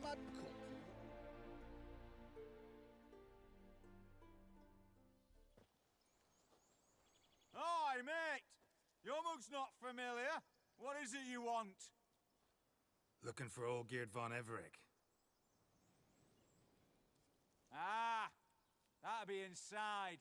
mad cup. Hi, mate! Your mug's not familiar. What is it you want? Looking for Olgierd von Everec. Ah, that'll be inside.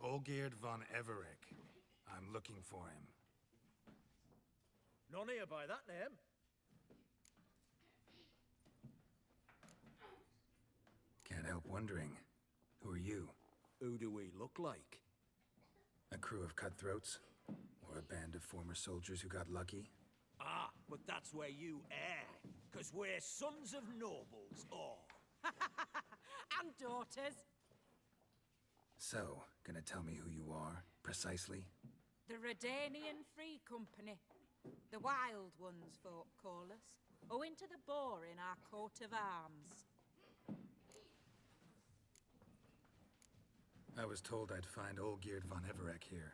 Olgierd von Everec. I'm looking for him. None here by that name. Can't help wondering. Who are you? Who do we look like? A crew of cutthroats? Or a band of former soldiers who got lucky? Ah, but that's where you err. 'Cause we're sons of nobles, all. And daughters. So, gonna tell me who you are, precisely? The Redanian Free Company. The Wild Ones, folk call us. Owing to the boar in our coat of arms. I was told I'd find Olgierd von Everec here.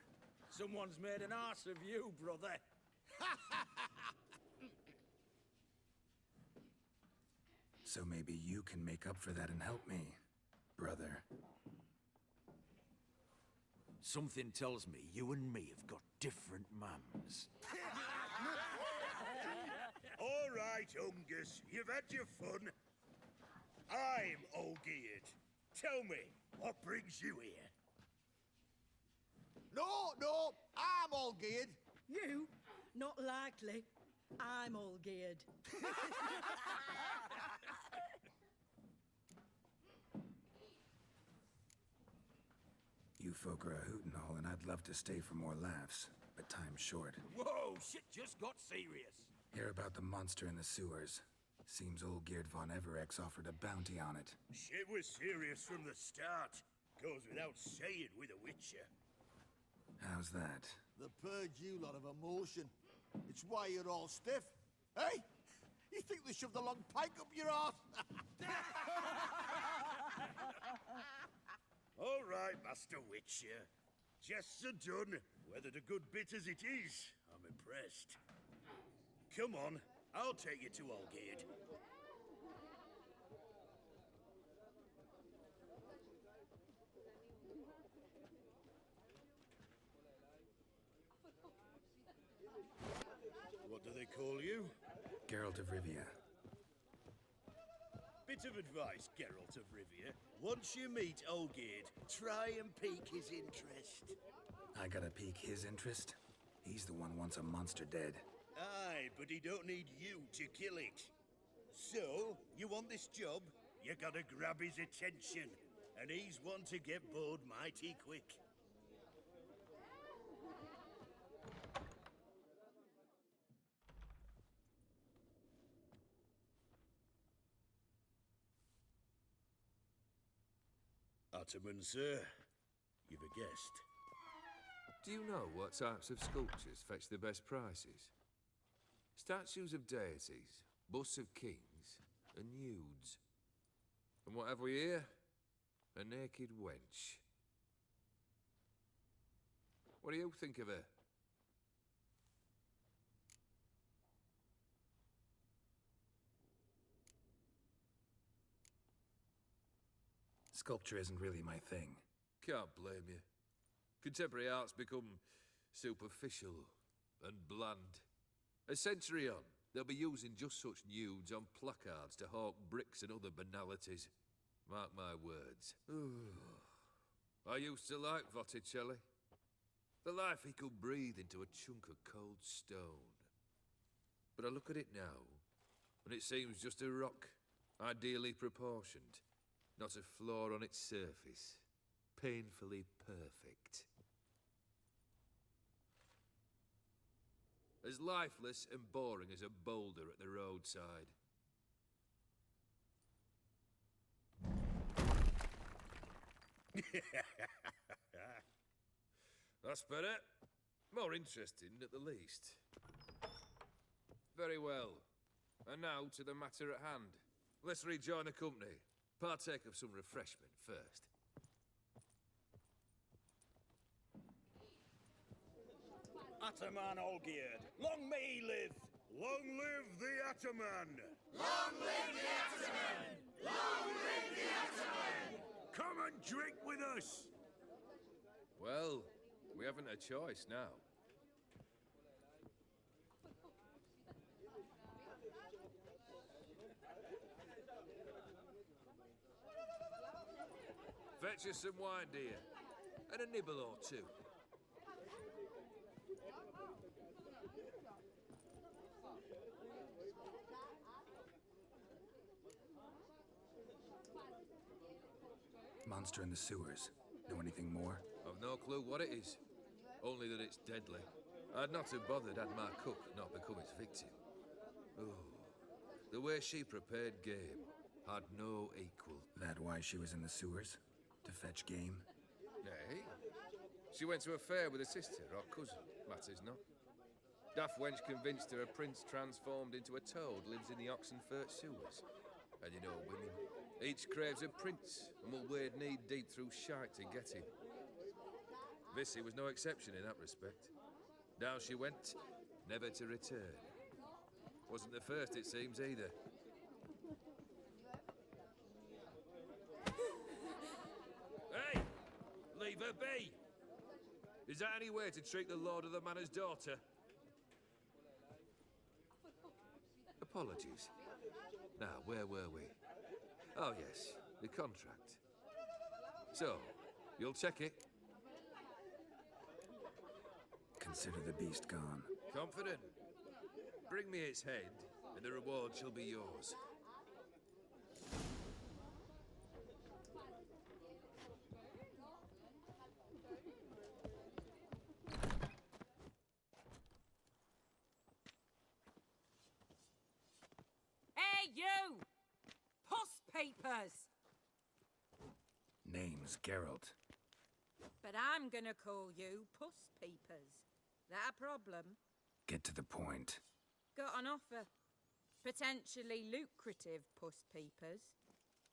Someone's made an arse of you, brother. So maybe you can make up for that and help me, brother. Something tells me you and me have got different mums. All right, Ungus, you've had your fun. I'm Olgierd. Tell me, what brings you here? No, I'm Olgierd. You? Not likely. I'm all geared. You folk are a hoot and all, and I'd love to stay for more laughs, but time's short. Whoa, shit just got serious. Hear about the monster in the sewers. Seems Olgierd von Everec's offered a bounty on it. Shit was serious from the start. Goes without saying with a Witcher. How's that? They purge you lot of emotion. It's why you're all stiff. Hey? You think they shoved a long pike up your arse? All right, Master Witcher. Jests are done. Whether the good bit as it is, I'm impressed. Come on, I'll take you to Olgierd. What do they call you? Geralt of Rivia. Bit of advice, Geralt of Rivia. Once you meet Olgierd, try and pique his interest. I gotta pique his interest? He's the one wants a monster dead. Aye, but he don't need you to kill it. So, you want this job? You gotta grab his attention. And he's one to get bored mighty quick. Ottoman, sir. You've a guest. Do you know what types of sculptures fetch the best prices? Statues of deities, busts of kings, and nudes. And what have we here? A naked wench. What do you think of her? Sculpture isn't really my thing. Can't blame you. Contemporary art's become superficial and bland. A century on, they'll be using just such nudes on placards to hawk bricks and other banalities. Mark my words. I used to like Botticelli. The life he could breathe into a chunk of cold stone. But I look at it now, and it seems just a rock, ideally proportioned. Not a flaw on its surface. Painfully perfect. A As lifeless and boring as a boulder at the roadside. That's better. More interesting, at the least. Very well. And now to the matter at hand. Let's rejoin the company. Partake of some refreshment first. Ataman olgierd, long may he live! Long live the Ataman! Come and drink with us! Well, we haven't a choice now. Fetch us some wine, dear. And a nibble or two. Monster in the sewers. Know anything more? I've no clue what it is. Only that it's deadly. I'd not have bothered had my cook not become its victim. Oh, the way she prepared game had no equal. That why she was in the sewers? To fetch game? Nay. She went to a fair with a sister or cousin, matters not. Daft wench convinced her a prince transformed into a toad lives in the Oxenfurt sewers. And you know women, each craves a prince and will wade knee deep through shite to get him. Vissy was no exception in that respect. Down she went, never to return. Wasn't the first, it seems, either. Hey! Leave her be! Is that any way to treat the lord of the manor's daughter? Apologies. Now, where were we? Oh, yes, the contract. So, you'll check it? Consider the beast gone. Confident? Bring me its head, and the reward shall be yours. Hey, you! Puss papers! Name's Geralt. But I'm gonna call you Puss Peepers. That a problem? Get to the point. Got an offer. Potentially lucrative Puss Peepers.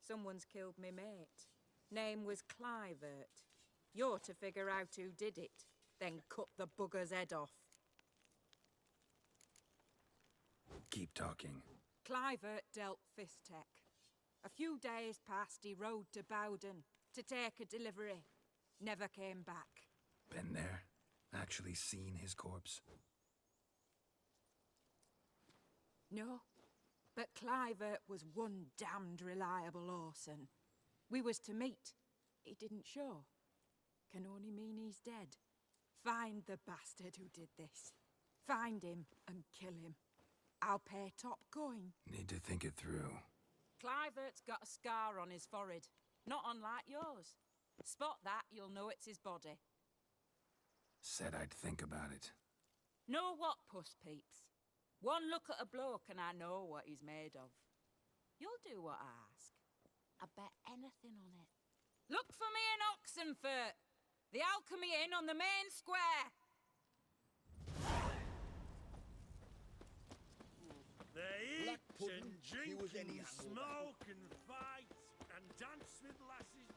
Someone's killed me mate. Name was Clivert. You're to figure out who did it, then cut the bugger's head off. Keep talking. Clivert dealt Fistech. A few days past, he rode to Bowden to take a delivery. Never came back. Been there? Actually seen his corpse? No, but Clivert was one damned reliable horseman. We was to meet. He didn't show. Can only mean he's dead. Find the bastard who did this. Find him and kill him. I'll pay top coin. Need to think it through. Clivert's got a scar on his forehead, not unlike yours. Spot that, you'll know it's his body. Said I'd think about it. Know what, Puss Peeps? One look at a bloke and I know what he's made of. You'll do what I ask. I bet anything on it. Look for me in Oxenfurt! The Alchemy Inn on the main square! They Black eat pudding, and he drink was and anyhow. smoke and fight and dance with lasses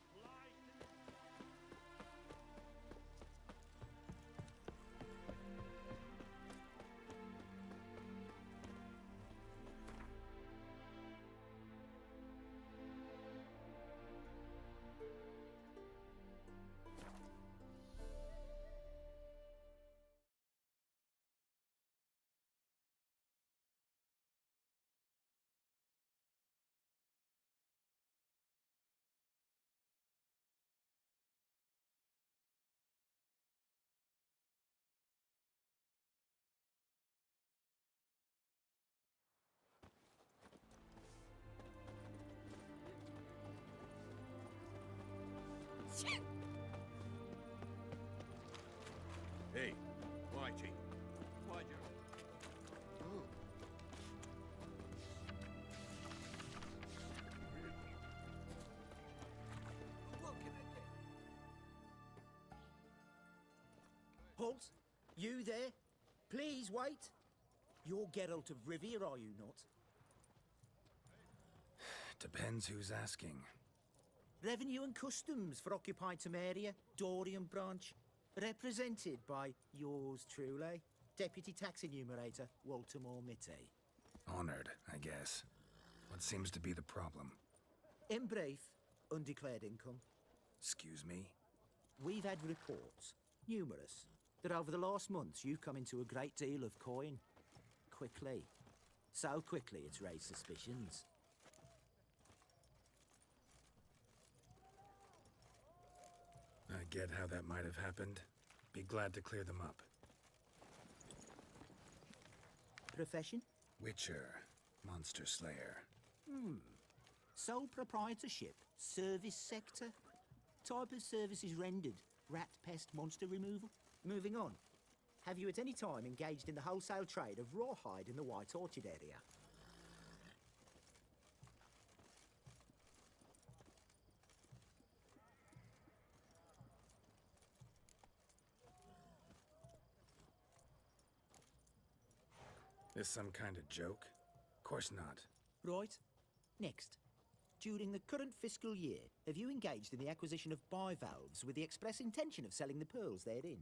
Cripples? You there? Please wait. You're Geralt of Rivia, are you not? Depends who's asking. Revenue and Customs for occupied Temeria, Dorian branch. Represented by yours truly, Deputy Tax Enumerator Walter Mittey. Honored, I guess. What seems to be the problem? In brief, undeclared income. Excuse me? We've had reports, numerous, that over the last months you've come into a great deal of coin. Quickly. So quickly it's raised suspicions. I get how that might have happened. Be glad to clear them up. Profession? Witcher. Monster Slayer. Sole proprietorship? Service sector? Type of services rendered? Rat pest monster removal? Moving on. Have you at any time engaged in the wholesale trade of rawhide in the White Orchard area? This some kind of joke? Course not. Right. Next. During the current fiscal year, have you engaged in the acquisition of bivalves with the express intention of selling the pearls therein?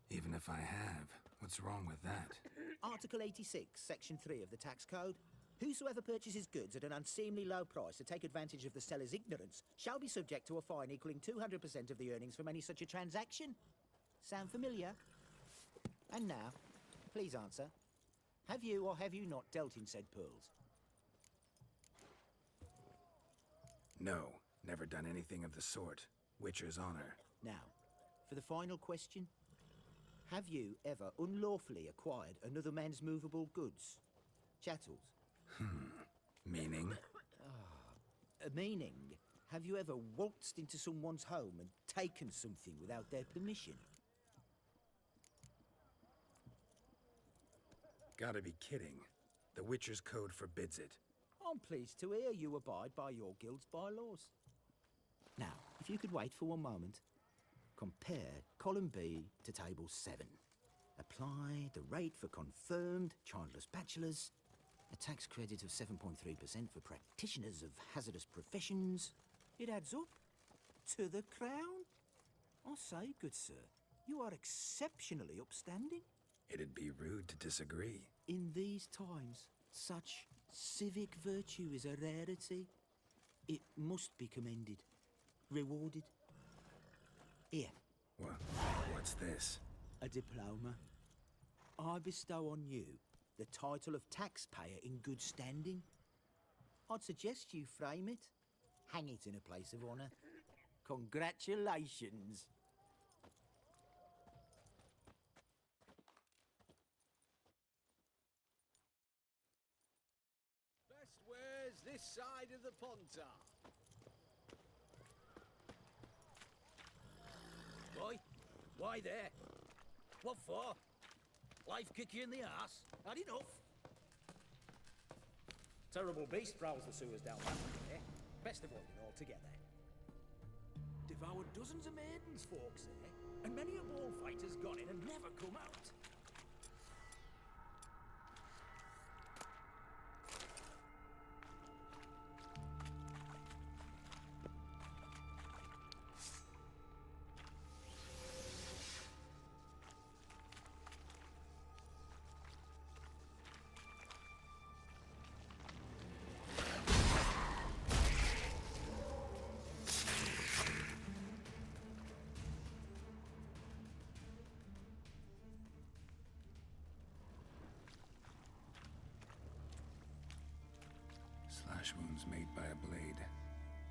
Even if I have, what's wrong with that? Article 86, Section 3 of the Tax Code. Whosoever purchases goods at an unseemly low price to take advantage of the seller's ignorance shall be subject to a fine equaling 200% of the earnings from any such a transaction. Sound familiar? And now, please answer. Have you or have you not dealt in said pearls? No, never done anything of the sort. Witcher's honor. Now, for the final question. Have you ever unlawfully acquired another man's movable goods? Chattels? Meaning? Meaning, have you ever waltzed into someone's home and taken something without their permission? Gotta be kidding. The Witcher's Code forbids it. I'm pleased to hear you abide by your guild's bylaws. Now, if you could wait for one moment. Compare column B to table 7. Apply the rate for confirmed childless bachelors, a tax credit of 7.3% for practitioners of hazardous professions. It adds up to the crown. I say, good sir, you are exceptionally upstanding. It'd be rude to disagree. In these times, such civic virtue is a rarity. It must be commended, rewarded. Here. What's this? A diploma. I bestow on you the title of taxpayer in good standing. I'd suggest you frame it, hang it in a place of honour. Congratulations. Best wares this side of the Pontar. Why there? What for? Life kick you in the arse? Had enough? Terrible beast prowls the sewers down that way. Best avoiding altogether. Devoured dozens of maidens, folks say, and many a ball fighter's gone in and never come out. Slash wounds made by a blade.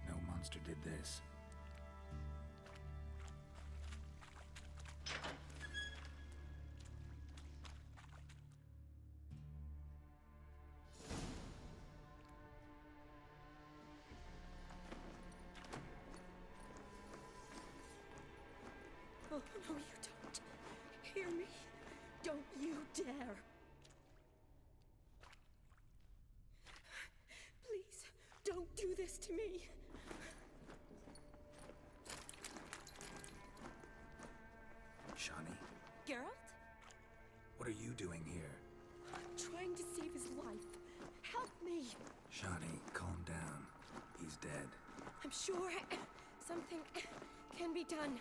No monster did this. Oh, no, you don't. Hear me? Don't you dare. Please, don't do this to me. Shani? Geralt? What are you doing here? Trying to save his life. Help me! Shani, calm down. He's dead. I'm sure something can be done.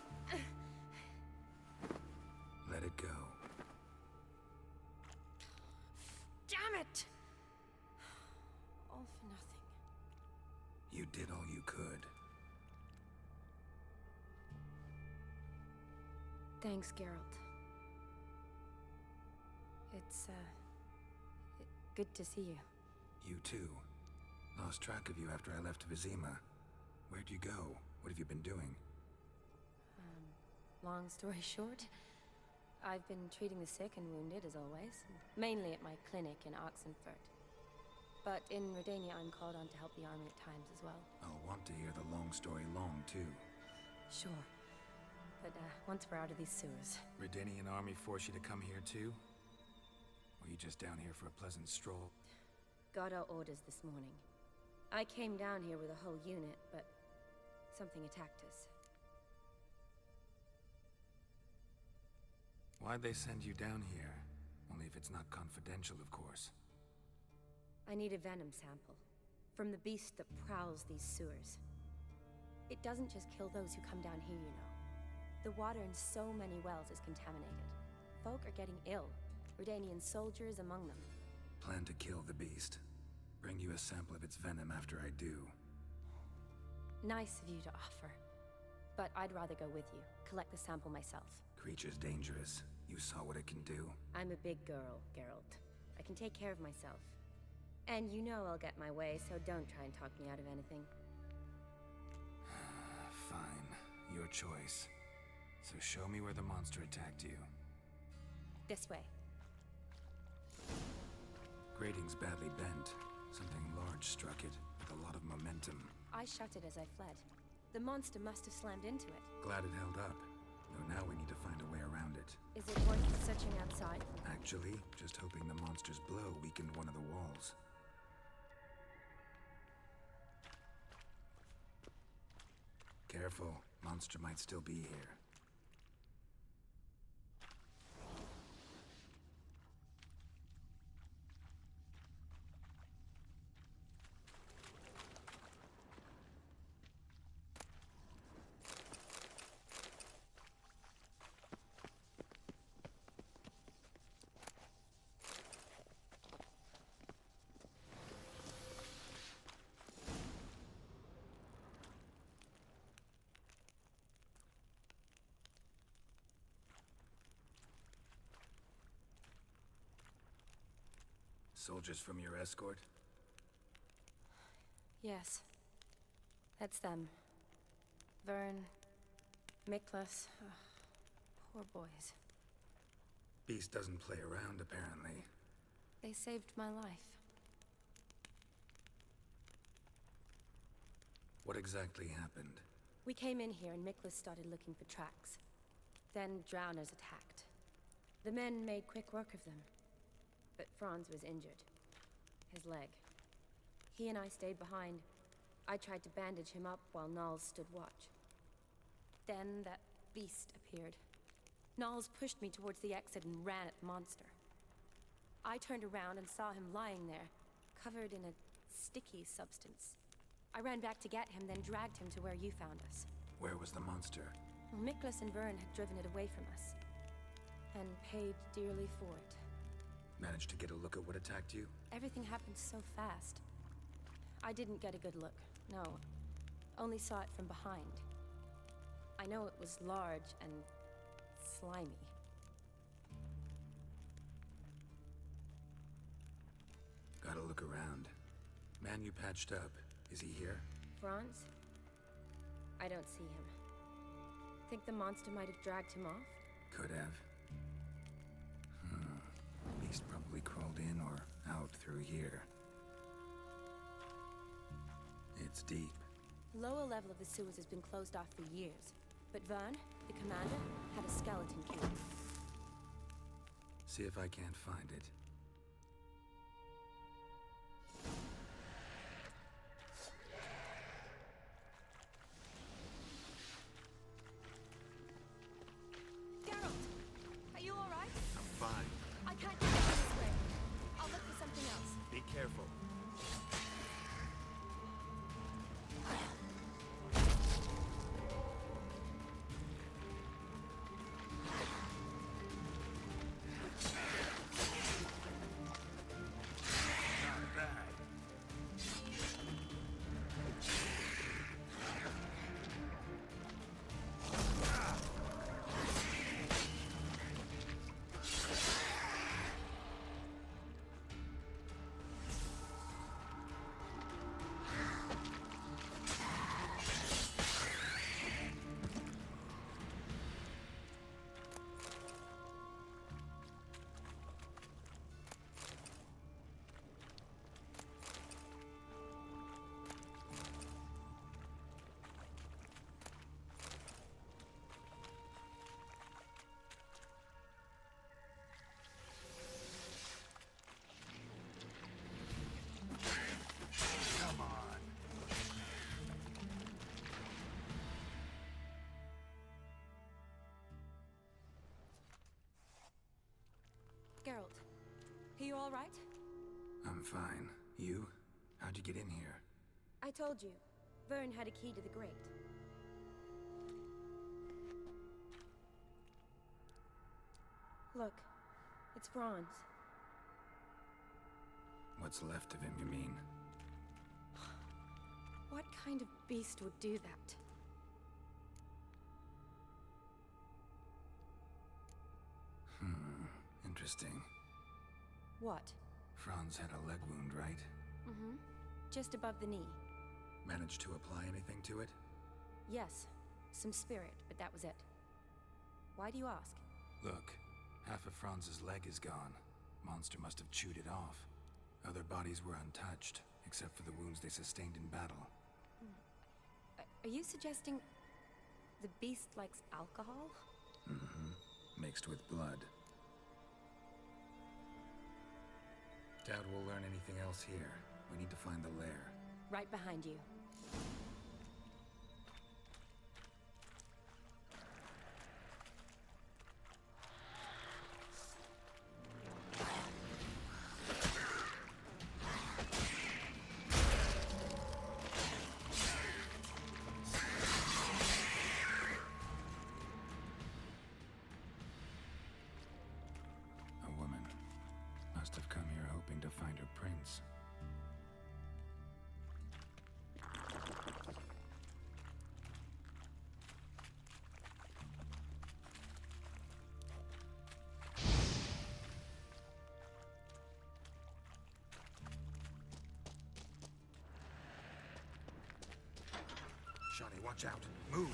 Let it go. Damn it! All for nothing. You did all you could. Thanks, Geralt. It's, good to see you. You too. Lost track of you after I left Vizima. Where'd you go? What have you been doing? Long story short, I've been treating the sick and wounded, as always. Mainly at my clinic in Oxenfurt. But in Redania, I'm called on to help the army at times as well. I'll want to hear the long story long, too. Sure. But, once we're out of these sewers. Redanian army force you to come here, too? Or you just down here for a pleasant stroll? Got our orders this morning. I came down here with a whole unit, but something attacked us. Why'd they send you down here? Only if it's not confidential, of course. I need a venom sample. From the beast that prowls these sewers. It doesn't just kill those who come down here, you know. The water in so many wells is contaminated. Folk are getting ill. Redanian soldiers among them. Plan to kill the beast. Bring you a sample of its venom after I do. Nice of you to offer. But I'd rather go with you. Collect the sample myself. Creature's dangerous. You saw what it can do. I'm a big girl, Geralt. I can take care of myself. And you know I'll get my way, so don't try and talk me out of anything. Fine. Your choice. So show me where the monster attacked you. This way. Grating's badly bent. Something large struck it, with a lot of momentum. I shut it as I fled. The monster must have slammed into it. Glad it held up. Though now we need to find a way around it. Is it worth searching outside? Actually, just hoping the monster's blow weakened one of the walls. Careful. Monster might still be here. Soldiers from your escort? Yes. That's them. Vern, Miklas. Poor boys. Beast doesn't play around, apparently. They saved my life. What exactly happened? We came in here and Miklas started looking for tracks. Then drowners attacked. The men made quick work of them. But Franz was injured. His leg. He and I stayed behind. I tried to bandage him up while Nals stood watch. Then that beast appeared. Nals pushed me towards the exit and ran at the monster. I turned around and saw him lying there, covered in a sticky substance. I ran back to get him, then dragged him to where you found us. Where was the monster? Well, Miklas and Vern had driven it away from us. And paid dearly for it. Managed to get a look at what attacked you? Everything happened so fast. I didn't get a good look, no. Only saw it from behind. I know it was large and slimy. Gotta look around. Man you patched up, is he here? Franz? I don't see him. Think the monster might have dragged him off? Could have. Beast probably crawled in or out through here. It's deep. Lower level of the sewers has been closed off for years. But Vern, the commander, had a skeleton key. See if I can't find it. Geralt! Are you alright? I'm fine. I Geralt, are you all right? I'm fine. You? How'd you get in here? I told you, Vern had a key to the grate. Look, it's Franz. What's left of him, you mean? What kind of beast would do that? Interesting. What? Franz had a leg wound, right? Mm-hmm. Just above the knee. Managed to apply anything to it? Yes, some spirit, but that was it. Why do you ask? Look, half of Franz's leg is gone. Monster must have chewed it off. Other bodies were untouched, except for the wounds they sustained in battle. Are you suggesting the beast likes alcohol? Mm-hmm. Mixed with blood. Doubt we'll learn anything else here. We need to find the lair. Right behind you. A woman. Must have come here hoping to find her prince. Shawnee, watch out. Move!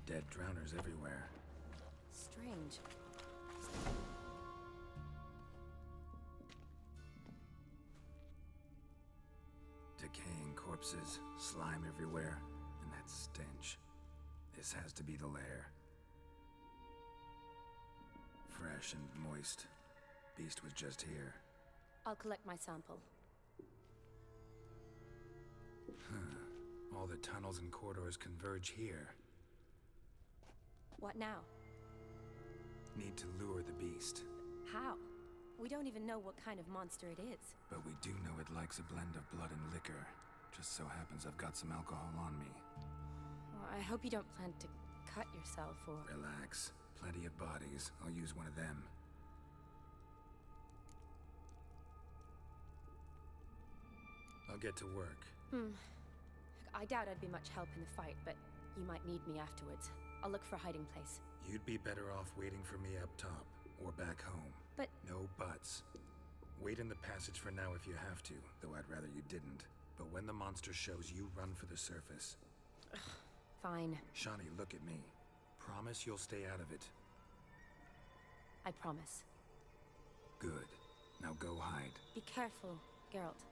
Dead drowners everywhere. Strange. Decaying corpses, slime everywhere, and that stench. This has to be the lair. Fresh and moist. Beast was just here. I'll collect my sample. All the tunnels and corridors converge here. What now? Need to lure the beast. How? We don't even know what kind of monster it is. But we do know it likes a blend of blood and liquor. Just so happens I've got some alcohol on me. Well, I hope you don't plan to cut yourself or... Relax. Plenty of bodies. I'll use one of them. I'll get to work. I doubt I'd be much help in the fight, but you might need me afterwards. I'll look for a hiding place. You'd be better off waiting for me up top, or back home. But... No buts. Wait in the passage for now if you have to, though I'd rather you didn't. But when the monster shows, you run for the surface. Fine. Shawnee, look at me. Promise you'll stay out of it. I promise. Good. Now go hide. Be careful, Geralt.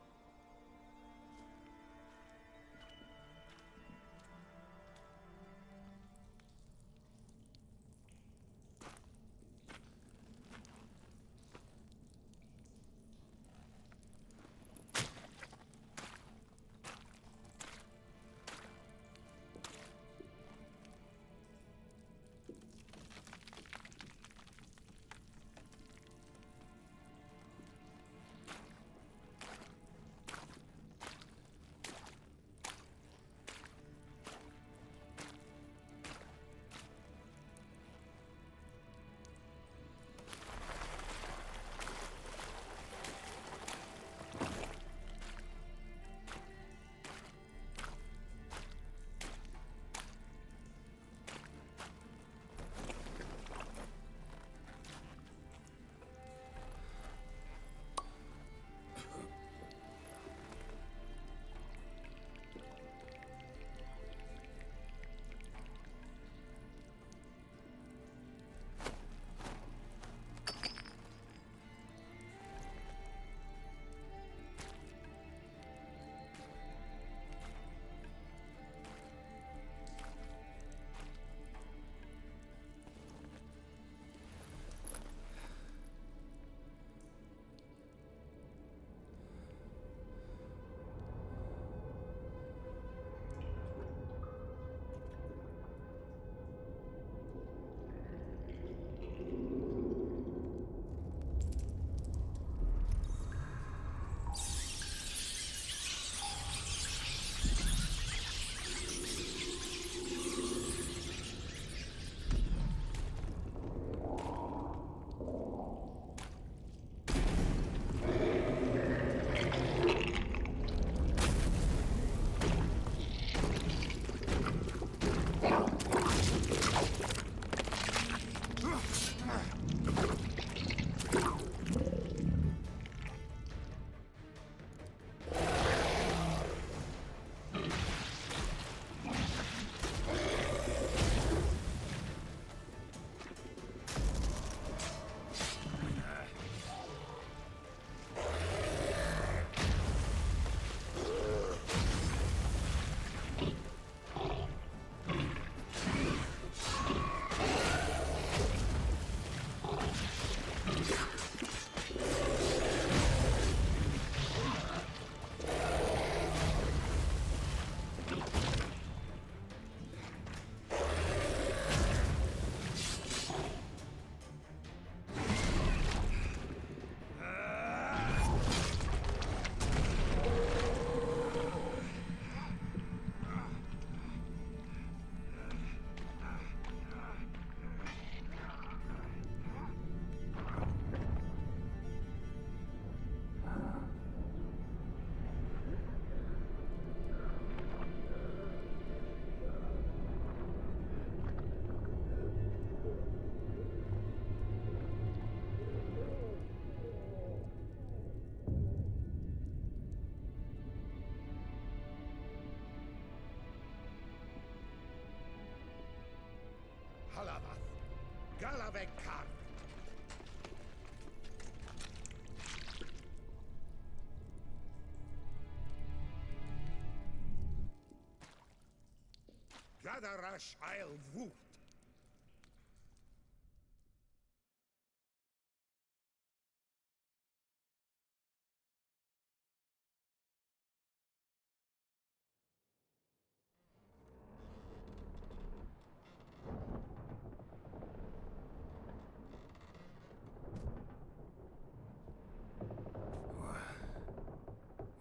Gadarash I'll woot.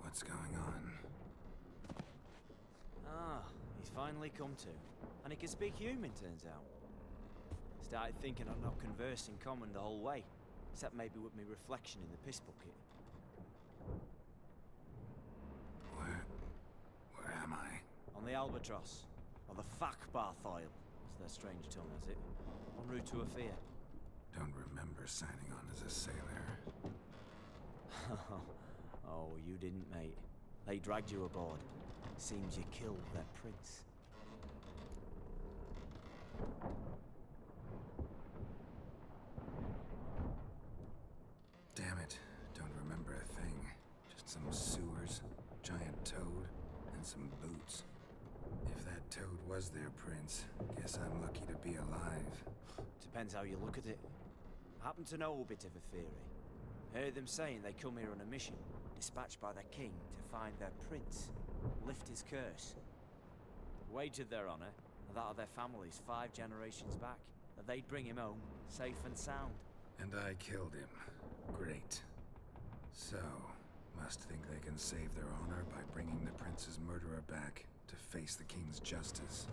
What's going on? Ah, he's finally come to. And he can speak human, turns out. Started thinking I'd not conversed in common the whole way, except maybe with me reflection in the piss bucket. Where am I? On the Albatross, or the Fakbarth Isle, as their strange tongue has it. En route to Afir. Don't remember signing on as a sailor. Oh, you didn't, mate. They dragged you aboard. Seems you killed their prince. Damn it, don't remember a thing. Just some sewers, giant toad, and some boots. If that toad was their prince, guess I'm lucky to be alive. Depends how you look at it. I happen to know a bit of a theory. Heard them saying they come here on a mission, dispatched by their king to find their prince, lift his curse. Wagered their honor, and that of their families 5 generations back, that they'd bring him home, safe and sound. And I killed him. Great. So, must think they can save their honor by bringing the prince's murderer back to face the king's justice.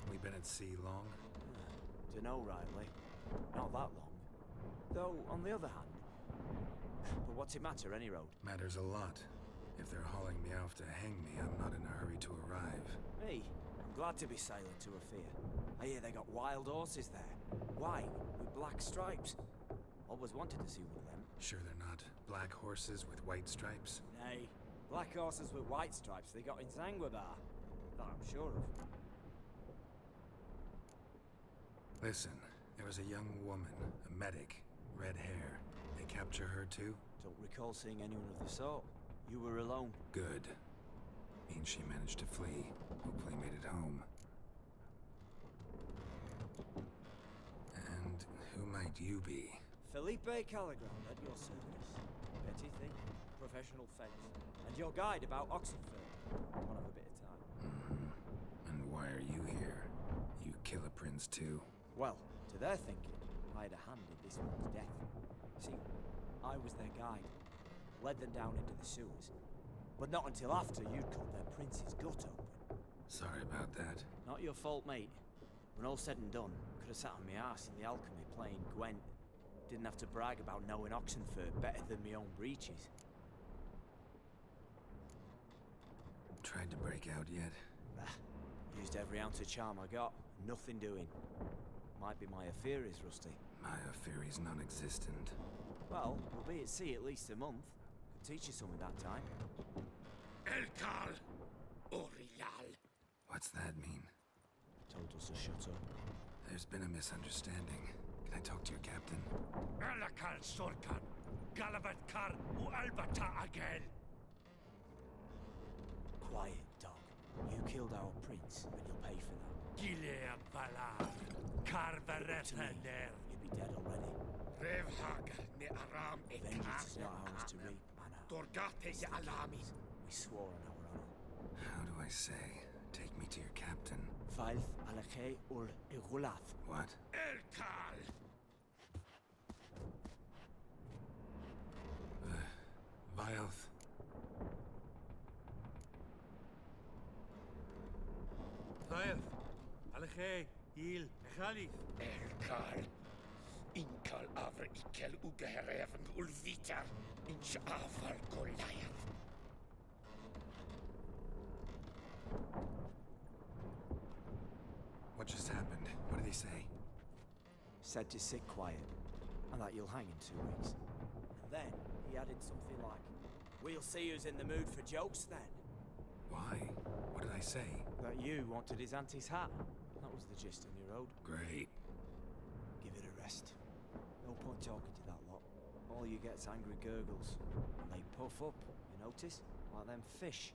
We been at sea long? Dunno rightly. Not that long. Though, on the other hand... But what's it matter, any road? Matters a lot. If they're hauling me off to hang me, I'm not in a hurry to arrive. Me? I'm glad to be sailing to Afir. I hear they got wild horses there. White, with black stripes. Always wanted to see one of them. Sure they're not black horses with white stripes? Nay, black horses with white stripes they got in Zangwabar. That I'm sure of. Listen, there was a young woman, a medic, red hair. They capture her too? Don't recall seeing anyone of the sort. You were alone. Good. Means she managed to flee. Hopefully made it home. And who might you be? Felipe Caligrand at your service. Petty thing, professional fence. And your guide about Oxenford. One of a bit of time. And why are you here? You kill a prince too? Well, to their thinking, I had a hand in this one's death. See, I was their guide. Led them down into the sewers. But not until after you'd cut their prince's gut open. Sorry about that. Not your fault, mate. When all said and done, could have sat on my arse in the alchemy playing Gwent. Didn't have to brag about knowing Oxenford better than my own breeches. Tried to break out yet? Used every ounce of charm I got. Nothing doing. Might be my affair is rusty. My affair is non-existent. Well, we'll be at sea at least a month. Could teach you some in that time. Elkal Orial. What's that mean? Told us to shut up. There's been a misunderstanding. Can I talk to your captain? Elkal Sorkan. Galavat Kar U Albata Agel. Quiet, dog. You killed our prince, and you'll pay for that. Gileam Valar. Carveretener. You'd be dead already. Revhag ne Aram Vengeance is not ours to reap, Anna. Dorgate ye Alami. We swore on our honor. How do I say? Take me to your captain. Falth Alakhe ul Igulath. What? Elkal. Vilth. Vilth. Alakhe. Il. Echalith. Elkal. Inkal Avra Ikel Ugehereven Ulvitar. Inch Avar Goliath. What just happened? What did he say? Said to sit quiet, and that you'll hang in 2 weeks. And then he added something like, "We'll see who's in the mood for jokes then." Why? What did I say? That you wanted his auntie's hat. That was the gist in your road. Great. Give it a rest. No point talking to that lot. All all you get's angry gurgles. And they puff up, you notice? Like them fish.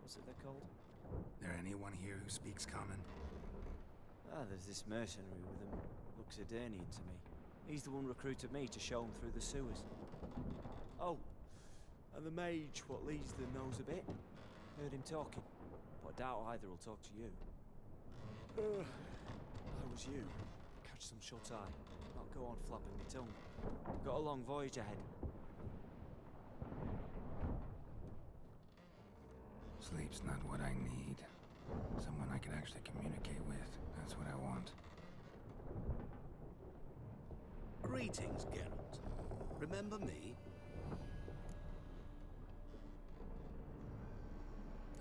What's it they're called? There anyone here who speaks common? Ah, there's this mercenary with him. Looks Edirnian to me. He's the one recruited me to show him through the sewers. Oh, and the mage what leads them knows a bit. Heard him talking, but I doubt either will talk to you. How was you? Catch some shut-eye. Not go on flapping me tongue. Got a long voyage ahead. Sleep's not what I need. Someone I can actually communicate with. That's what I want. Greetings, Geralt. Remember me?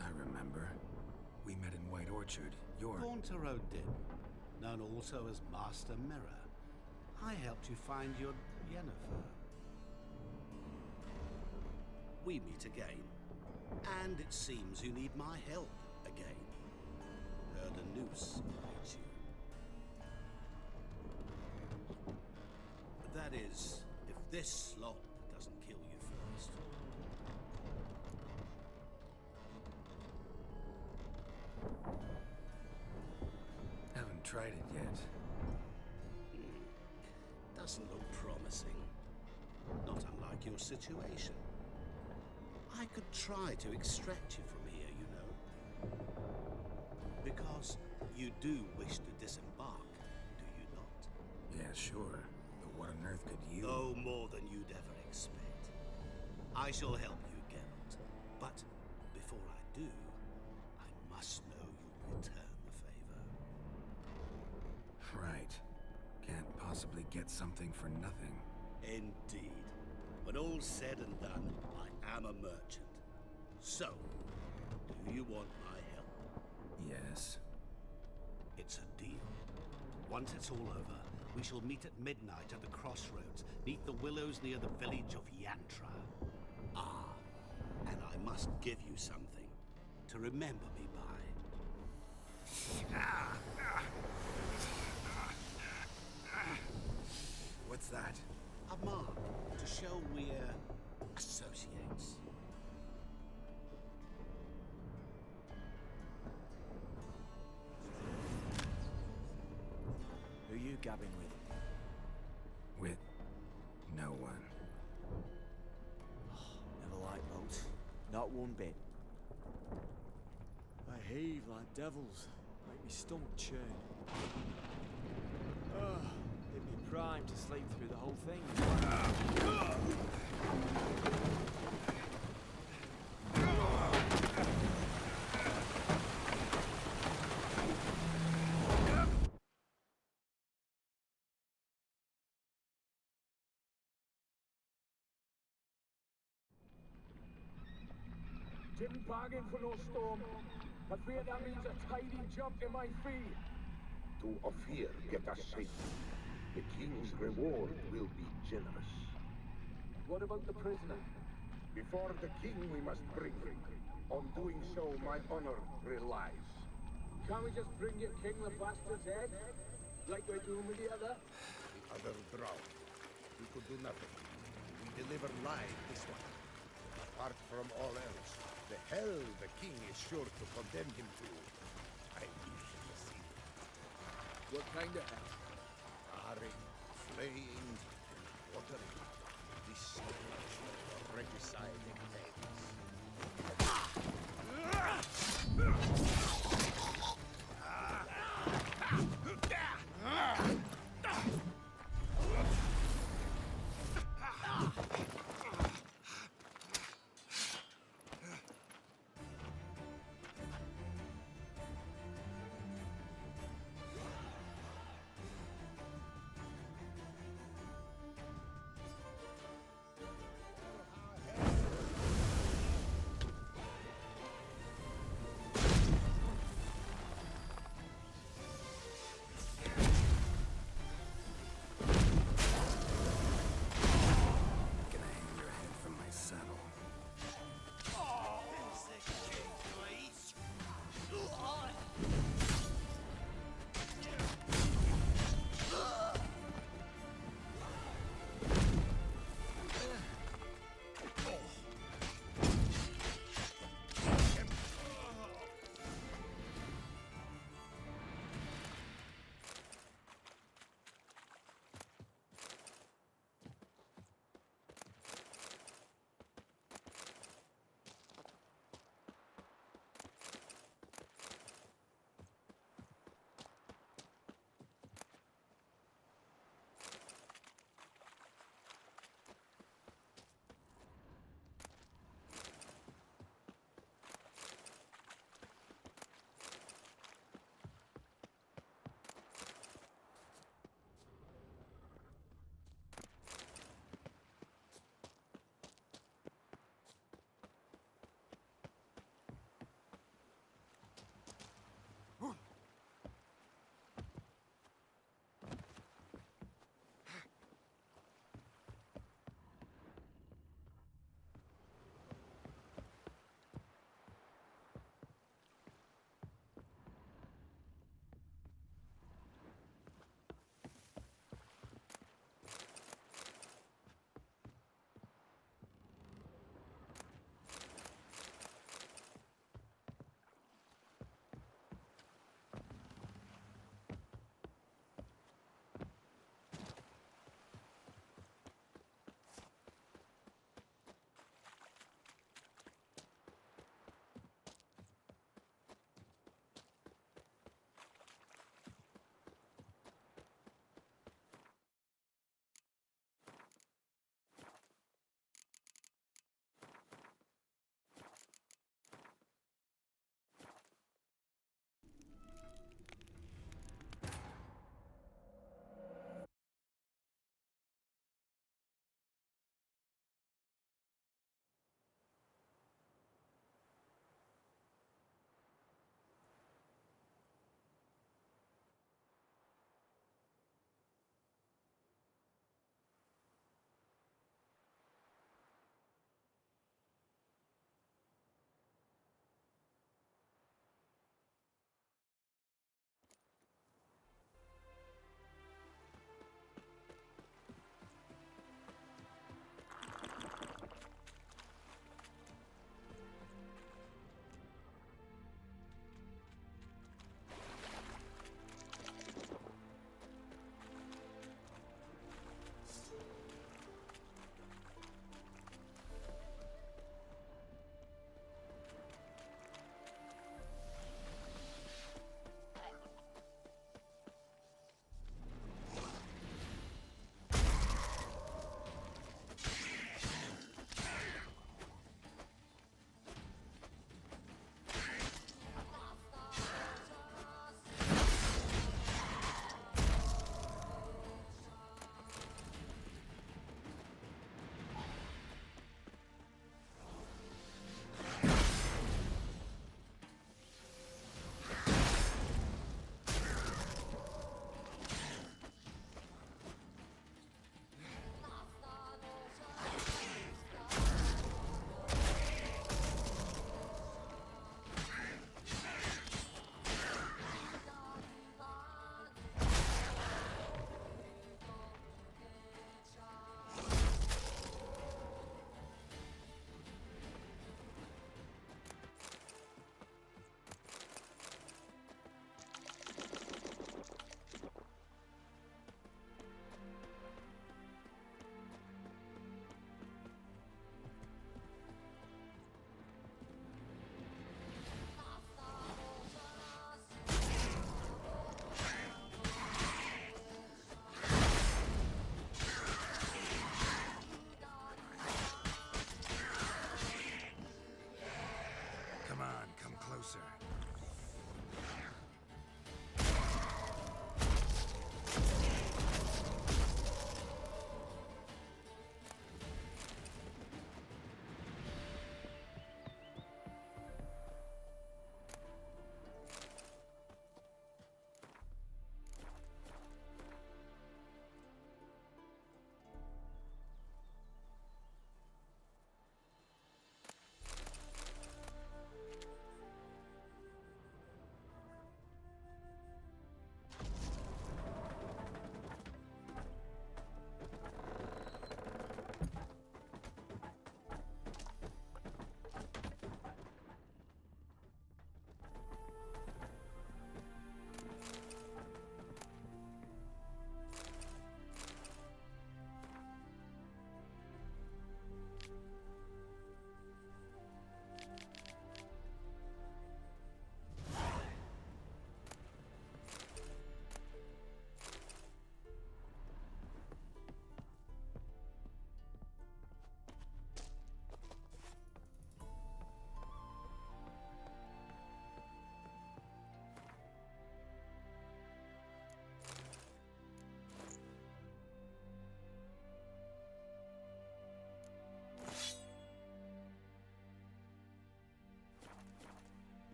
I remember. We met in White Orchard. You're... Haunter Dimm, known also as Master Mirror. I helped you find your Yennefer. We meet again. And it seems you need my help again. Heard a noose awaits you. That is, if this slop doesn't kill you first. Haven't tried it yet. Doesn't look promising. Not unlike your situation. I could try to extract you from here, you know. Because you do wish to disembark, do you not? Yeah, sure. But what on earth could you... Oh, more than you'd ever expect. I shall help you, Geralt. But before I do, I must know you'll return the favor. Right. Can't possibly get something for nothing. Indeed. When all's said and done, I am a merchant. So, do you want my help? Yes. It's a deal. Once it's all over, we shall meet at midnight at the crossroads, neath the willows near the village of Yantra. Ah, and I must give you something to remember me by. What's that? A mark to show we're associates. Who you gabbing with? With no one. Never liked boats. Not one bit. They heave like devils. Make me stomach churn. Hit me primed to sleep through the whole thing. Didn't bargain for no storm. I fear that means a tidy jump in my fee. To Ophir get us safely. The king's reward will be generous. What about the prisoner? Before the king we must bring him. On doing so, my honor relies. Can't we just bring your king the bastard's head? Like we're doing with the other? The other drowned. We could do nothing. We deliver live this one. Apart from all else, the hell the king is sure to condemn him to. I wish to see. What kind of hell? Charring, flaying, and watering. This much for regicide heads.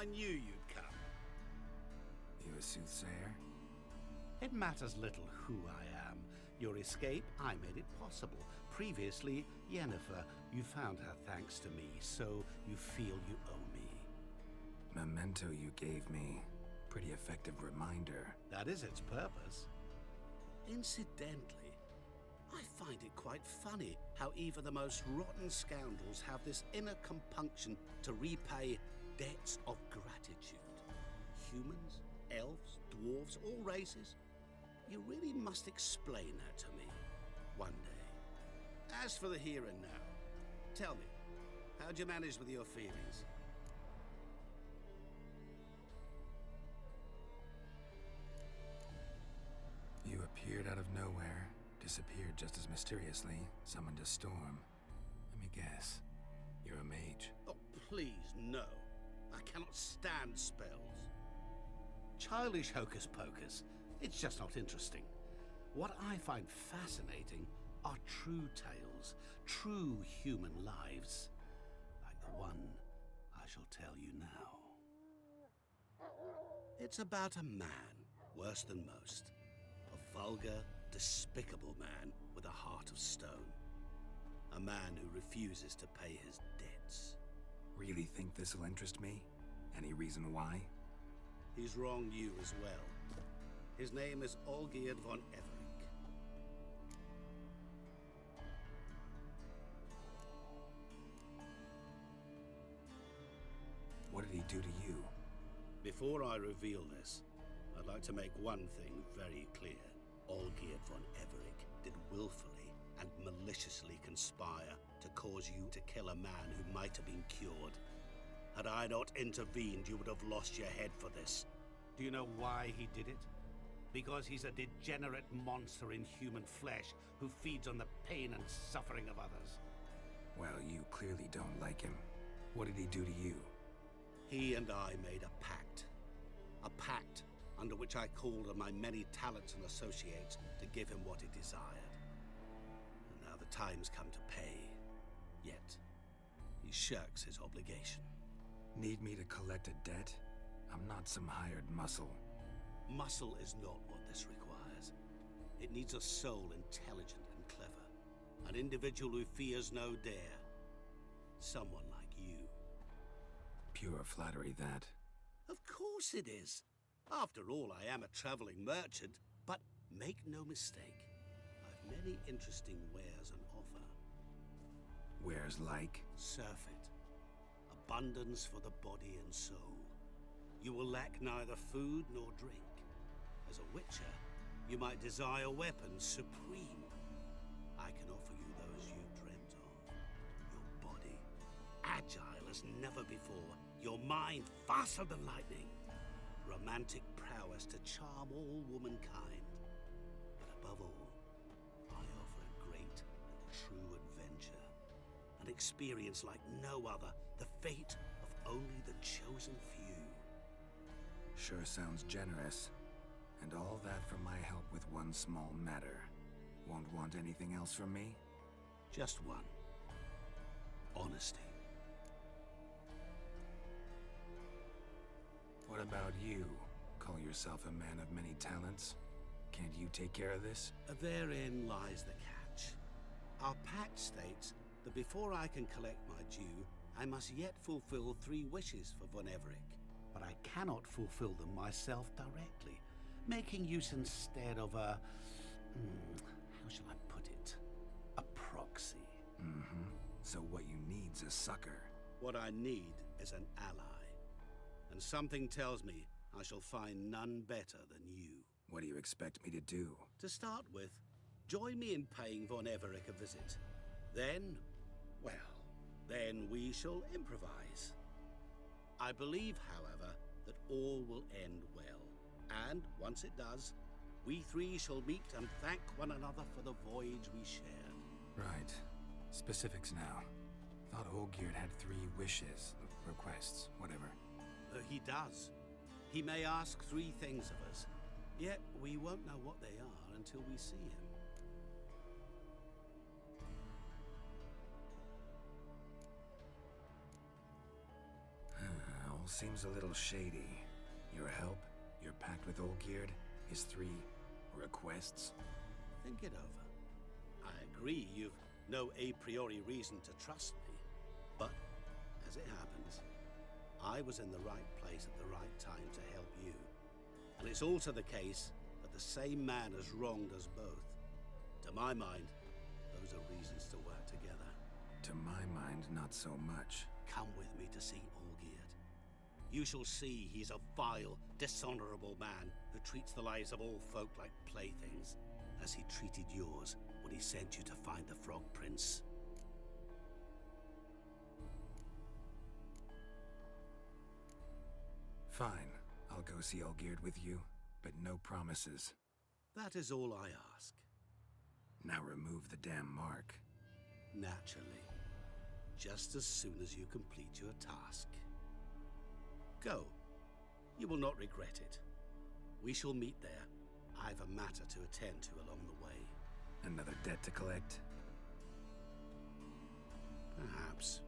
I knew you'd come. You a soothsayer? It matters little who I am. Your escape, I made it possible. Previously, Yennefer, you found her thanks to me, so you feel you owe me. Memento you gave me. Pretty effective reminder. That is its purpose. Incidentally, I find it quite funny how even the most rotten scoundrels have this inner compunction to repay debts of gratitude. Humans, elves, dwarves, all races. You really must explain that to me one day. As for the here and now, tell me, how'd you manage with your feelings? You appeared out of nowhere, disappeared just as mysteriously, summoned a storm. Let me guess. You're a mage. Oh, please, no. I cannot stand spells. Childish hocus pocus. It's just not interesting. What I find fascinating are true tales, true human lives. Like the one I shall tell you now. It's about a man, worse than most. A vulgar, despicable man with a heart of stone. A man who refuses to pay his debts. Really think this'll interest me? Any reason why? He's wronged you as well. His name is Olgierd von Everec. What did he do to you? Before I reveal this, I'd like to make one thing very clear. Olgierd von Everec did willfully and maliciously conspire to cause you to kill a man who might have been cured. Had I not intervened, you would have lost your head for this. Do you know why he did it? Because he's a degenerate monster in human flesh who feeds on the pain and suffering of others. Well, you clearly don't like him. What did he do to you? He and I made a pact. A pact under which I called on my many talents and associates to give him what he desired. And now the time's come to pay. Yet, he shirks his obligation. Need me to collect a debt? I'm not some hired muscle. Muscle is not what this requires. It needs a soul intelligent and clever. An individual who fears no dare. Someone like you. Pure flattery, that. Of course it is. After all, I am a traveling merchant. But make no mistake, I've many interesting wares on offer. Wares like? Surfeit. Abundance for the body and soul. You will lack neither food nor drink. As a witcher, you might desire weapons supreme. I can offer you those you've dreamt of. Your body, agile as never before. Your mind, faster than lightning. Romantic prowess to charm all womankind. But above all, I offer a great and true adventure. An experience like no other. The fate of only the chosen few. Sure sounds generous. And all that for my help with one small matter. Won't want anything else from me? Just one. Honesty. What about you? Call yourself a man of many talents? Can't you take care of this? Therein lies the catch. Our pact states that before I can collect my due, I must yet fulfill 3 wishes for von Everec. But I cannot fulfill them myself directly, making use instead of a... how shall I put it? A proxy. Mm-hmm. So what you need's a sucker. What I need is an ally. And something tells me I shall find none better than you. What do you expect me to do? To start with, join me in paying von Everec a visit. Then, well, then we shall improvise. I believe, however, that all will end well. And once it does, we 3 shall meet and thank one another for the voyage we shared. Right. Specifics now. Thought Olgierd had 3 wishes, requests, whatever. He does. He may ask 3 things of us, yet we won't know what they are until we see him. All seems a little shady. Your help, your pact with olgierd, his 3 requests. Think it over. I agree you've no a priori reason to trust me, but as it happens, I was in the right place at the right time to help you. And it's also the case that the same man has wronged us both. To my mind, those are reasons to work together. To my mind, not so much. Come with me to see Olgierd. You shall see he's a vile, dishonorable man who treats the lives of all folk like playthings, as he treated yours when he sent you to find the Frog Prince. Fine. I'll go see olgierd with you, but no promises. That is all I ask. Now remove the damn mark. Naturally. Just as soon as you complete your task. Go. You will not regret it. We shall meet there. I've a matter to attend to along the way. Another debt to collect? Perhaps.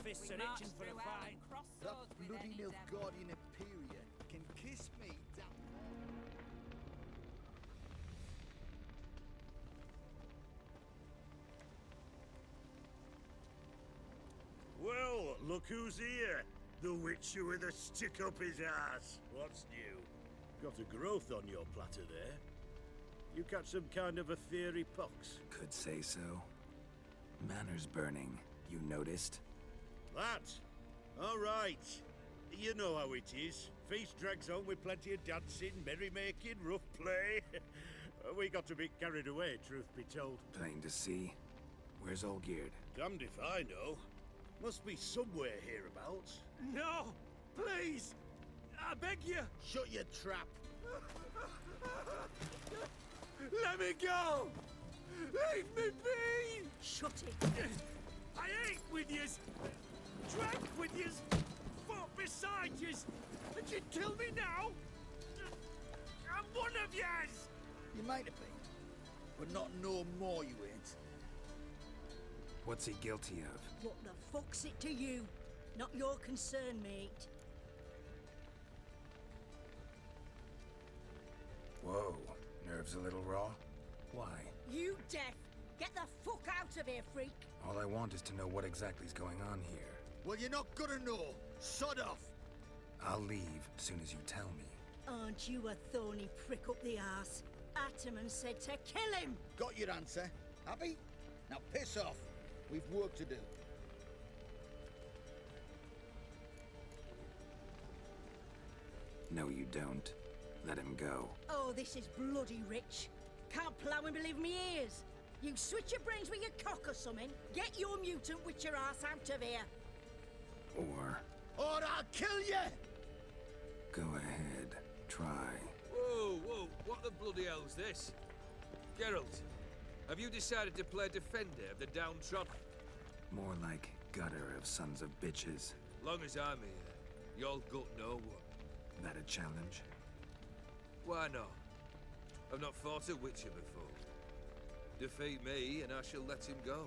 Fists are itching for a fight. That bloody Nilfgaardian Imperia can kiss me, damn. Well, look who's here. The Witcher with a stick up his ass. What's new? Got a growth on your platter there. You catch some kind of a theory pox? Could say so. Manor's burning. You noticed? That? All right. You know how it is. Feast drags on with plenty of dancing, merrymaking, rough play. We got a bit carried away, truth be told. Plain to see. Where's olgierd? Damned if I know. Must be somewhere hereabouts. No! Please! I beg you! Shut your trap. Let me go! Leave me be! Shut it. I ate with yous, drank with yous, fought beside yous, and you'd kill me now? I'm one of yous! You might have been, but not no more you ain't. What's he guilty of? What the fuck's it to you? Not your concern, mate. Whoa. Nerves a little raw? Why? You deaf! Get the fuck out of here, freak! All I want is to know what exactly is going on here. Well, you're not gonna know. Sod off. I'll leave as soon as you tell me. Aren't you a thorny prick up the arse? Ataman said to kill him! Got your answer. Happy? Now piss off. We've work to do. No, you don't. Let him go. Oh, this is bloody rich. Can't plough and believe me ears. You switch your brains with your cock or something. Get your mutant witcher ass out of here. Or I'll kill you! go ahead. Try. Whoa, whoa, what the bloody hell's this? Geralt, have you decided to play defender of the downtrodden? More like gutter of sons of bitches. Long as I'm here, you'll gut no one. That a challenge? Why not? I've not fought a Witcher before. Defeat me, and I shall let him go.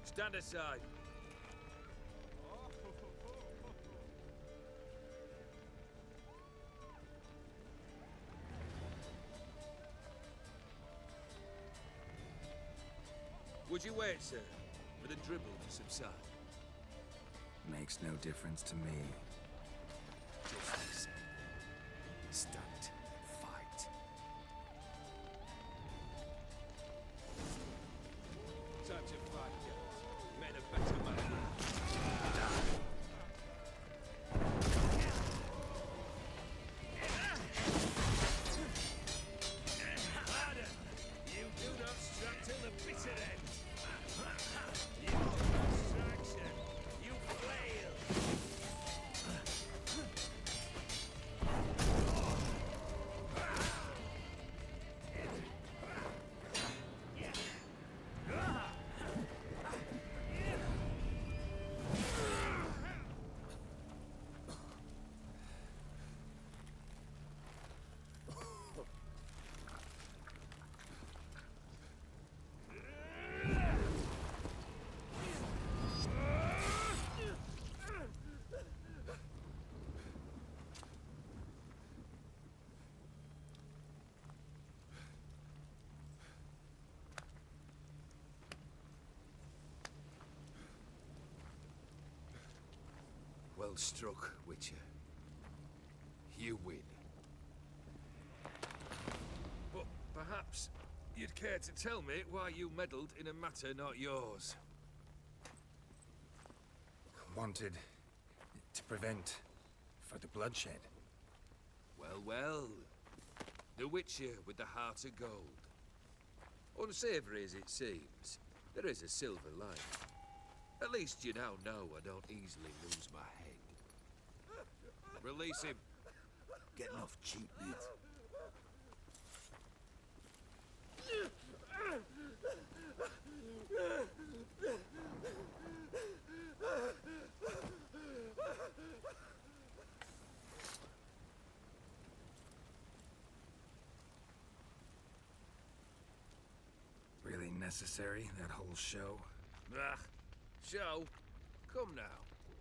Stand aside. Would you wait, sir, for the dribble to subside? Makes no difference to me. Justice. Stand. Fight. Time to fight, guys. Men are better man. Harder! You do not strike till the bitter end! You distraction! You flail! Well struck, Witcher. You win. But perhaps you'd care to tell me why you meddled in a matter not yours. Wanted to prevent for the bloodshed. Well, well. The Witcher with the heart of gold. Unsavory as it seems, there is a silver lining. At least you now know I don't easily lose my head. Release him. Getting off cheap, mate. Really necessary, that whole show? Ah, show? Come now.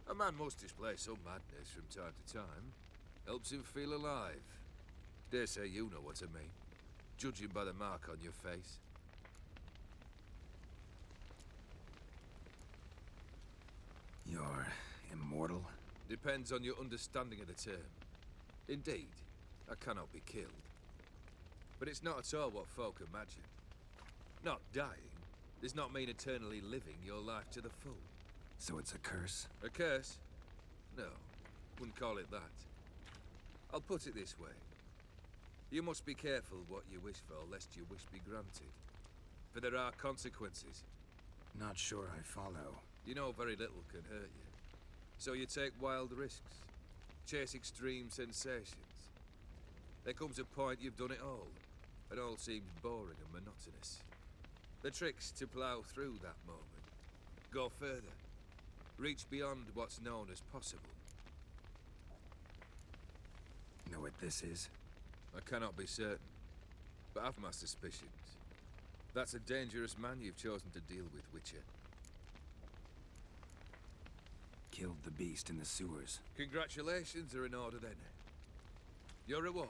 A man must display some madness from time to time. Helps him feel alive. Dare say you know what I mean. Judging by the mark on your face. You're immortal? Depends on your understanding of the term. Indeed, I cannot be killed. But it's not at all what folk imagine. Not dying does not mean eternally living your life to the full. So it's a curse? A curse? No, wouldn't call it that. I'll put it this way. You must be careful what you wish for, lest your wish be granted. For there are consequences. Not sure I follow. You know very little can hurt you. So you take wild risks. Chase extreme sensations. There comes a point you've done it all, and all seems boring and monotonous. The trick's to plough through that moment. Go further. Reach beyond what's known as possible. Know what this is? I cannot be certain, but I've my suspicions. That's a dangerous man you've chosen to deal with, Witcher. Killed the beast in the sewers. Congratulations are in order then. Your reward.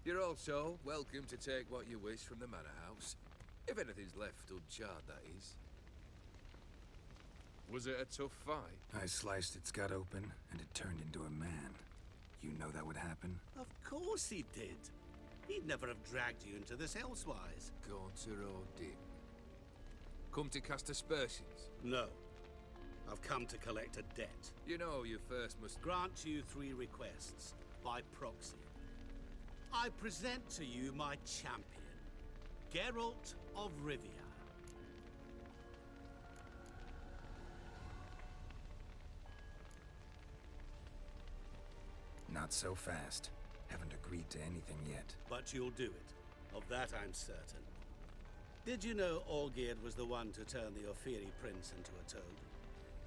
You're also welcome to take what you wish from the manor house. If anything's left uncharred, that is. Was it a tough fight? I sliced its gut open, and it turned into a man. You know that would happen? Of course he did. He'd never have dragged you into this elsewise. Gaunter or dimm? Come to cast aspersions? No. I've come to collect a debt. You know you first must grant you 3 requests, by proxy. I present to you my champion, Geralt of Rivia. Not so fast. Haven't agreed to anything yet. But you'll do it. Of that I'm certain. Did you know Olgierd was the one to turn the Ofiri prince into a toad?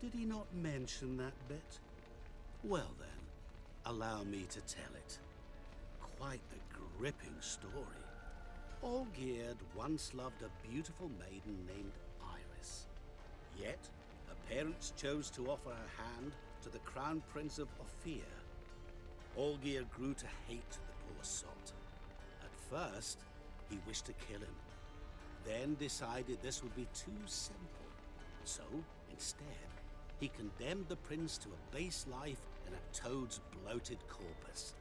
Did he not mention that bit? Well then, allow me to tell it. Quite a gripping story. Olgierd once loved a beautiful maiden named Iris. Yet, her parents chose to offer her hand to the Crown Prince of Ophir. Olgierd grew to hate the poor sot. At first, he wished to kill him. then decided this would be too simple. So, instead, he condemned the prince to a base life in a toad's bloated corpus.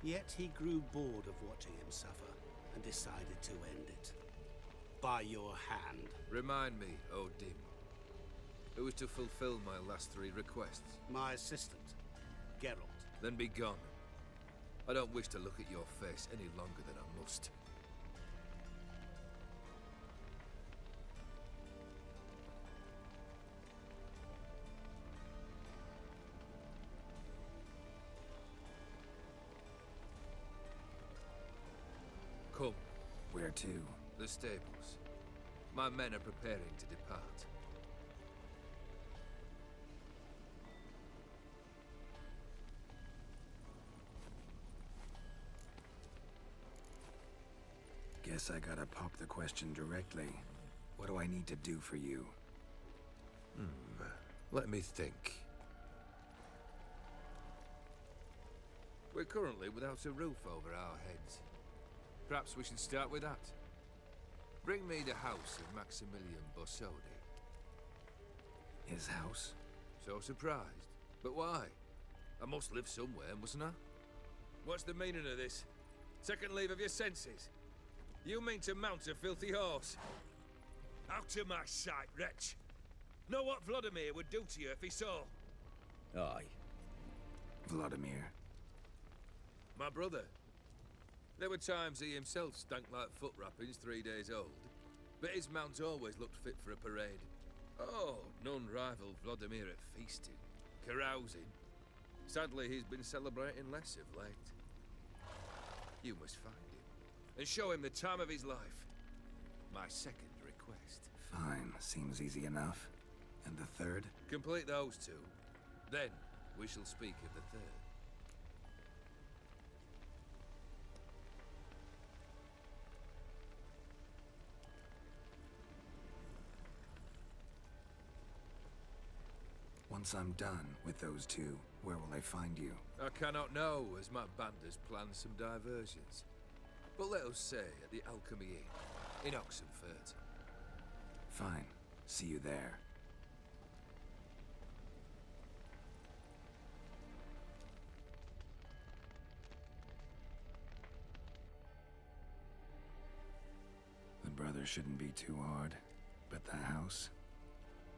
Yet he grew bored of watching him suffer and decided to end it. By your hand. Remind me, oh dimm. Who was to fulfill my last 3 requests? My assistant, Geralt. Then be gone. I don't wish to look at your face any longer than I must. Come. Where to? The stables. My men are preparing to depart. Guess I gotta pop the question directly. What do I need to do for you? Let me think. We're currently without a roof over our heads. Perhaps we should start with that. Bring me the house of Maximilian Borsodi. His house? So surprised. But why? I must live somewhere, mustn't I? What's the meaning of this? Second leave of your senses? You mean to mount a filthy horse? Out of my sight, wretch! Know what Vladimir would do to you if he saw? Aye. Vladimir. My brother. There were times he himself stank like foot wrappings 3 days old, but his mount always looked fit for a parade. Oh, none rivaled Vladimir at feasting, carousing. Sadly, he's been celebrating less of late. You must find him, and show him the time of his life. My second request. Fine, seems easy enough. And the third? Complete those 2. Then, we shall speak of the third. Once I'm done with those 2, where will I find you? I cannot know, as my band has planned some diversions. But let us say at the Alchemy Inn, in Oxenfurt. Fine. See you there. The brother shouldn't be too hard. But the house?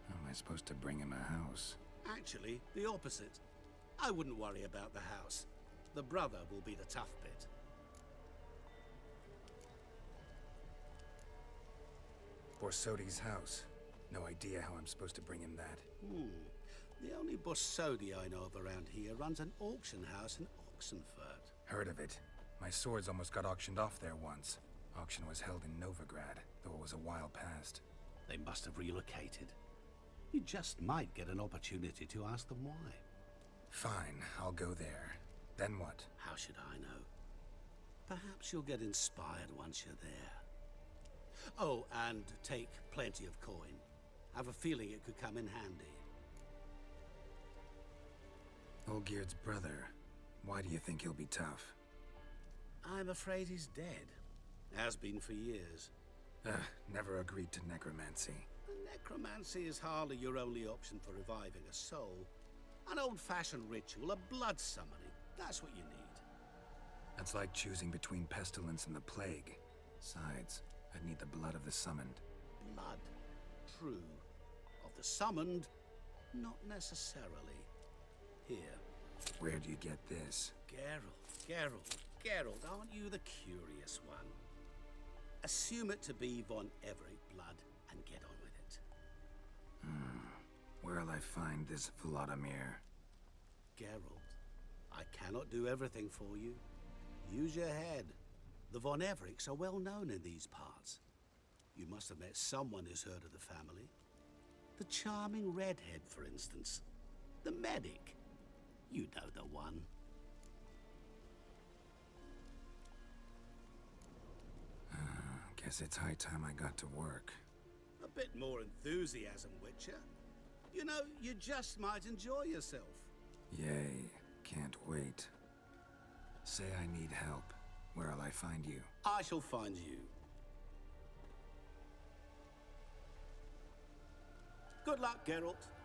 How am I supposed to bring him a house? Actually, the opposite. I wouldn't worry about the house. The brother will be the tough bit. Borsodi's house. No idea how I'm supposed to bring him that. The only Borsodi I know of around here runs an auction house in Oxenfurt. Heard of it. My swords almost got auctioned off there once. Auction was held in Novigrad, though it was a while past. They must have relocated. You just might get an opportunity to ask them why. Fine, I'll go there. Then what? How should I know? Perhaps you'll get inspired once you're there. Oh, and take plenty of coin. Have a feeling it could come in handy. Olgierd's brother. Why do you think he'll be tough? I'm afraid he's dead. Has been for years. Never agreed to necromancy. Necromancy is hardly your only option for reviving a soul. An old-fashioned ritual, a blood summoning. That's what you need. That's like choosing between pestilence and the plague. Besides, I'd need the blood of the summoned. Blood. True. Of the summoned, not necessarily. Here. Where do you get this? Geralt, aren't you the curious one? Assume it to be von Everett blood and get on with it. Where'll I find this Vladimir? Geralt, I cannot do everything for you. Use your head. The von Evericks are well known in these parts. You must have met someone who's heard of the family. The charming redhead, for instance. The medic. You know the one. Guess it's high time I got to work. A bit more enthusiasm, Witcher. You know, you just might enjoy yourself. Yay. Can't wait. Say I need help. Where'll I find you? I shall find you. Good luck, Geralt.